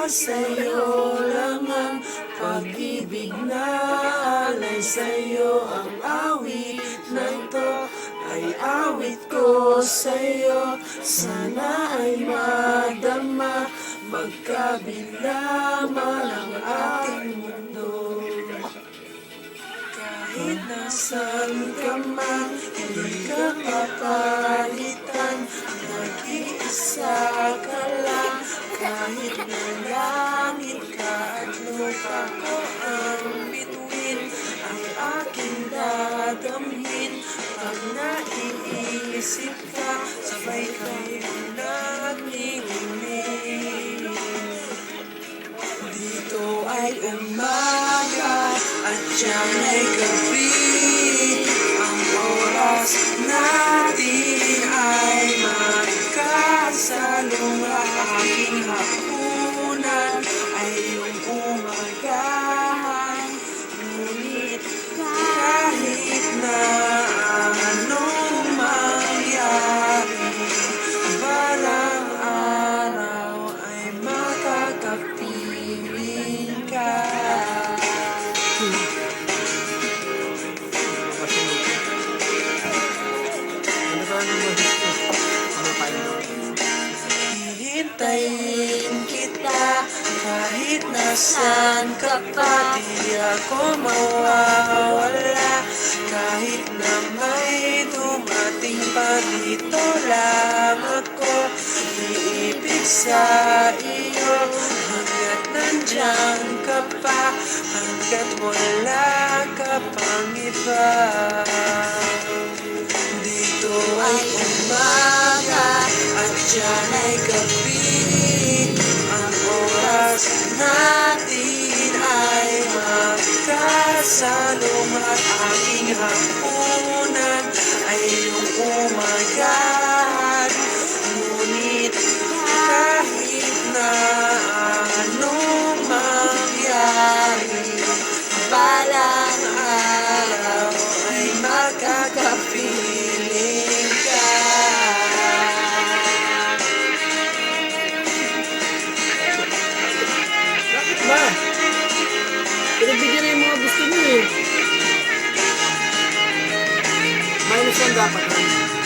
sa'yo lang ang pag-ibig na alay sa'yo. Ang awit na ito ay awit ko sa'yo. Sana ay madama, magkabila man ang ating mundo. Kahit nasaan ka man, hindi ka papalitan. Nag-iisa ka lang, kahit na langit ka at lupa ko ang bituin, ay aking dadamhin. Pag naiisip ka, sabay kayo nagninginig. Dito ay umaga at diyan ay gabi. Ang oras natin ay magkasalunga. Aking hapunan ay iyong umagahan. Ngunit kahit na anong mangyari, balang araw ay makakapiling ka. Hihintayin kita kahit nasaan ka pa. Di ako mawawala kahit na may dumating pa. Dito lang ako, iibig sa iyo hanggat nandyan ka pa, hanggat wala ka pang iba. Dito ay umaga at diyan ay gabi. Ang oras natin ay magkasalungat. Aking hapunan ay iyong umagahan. Ngunit kahit na anong mangyari, balang araw ay magkakapiling ka. Bakit ba? Pinagbigyan na yung mga gusto mo eh. Minus 1 dapat ha.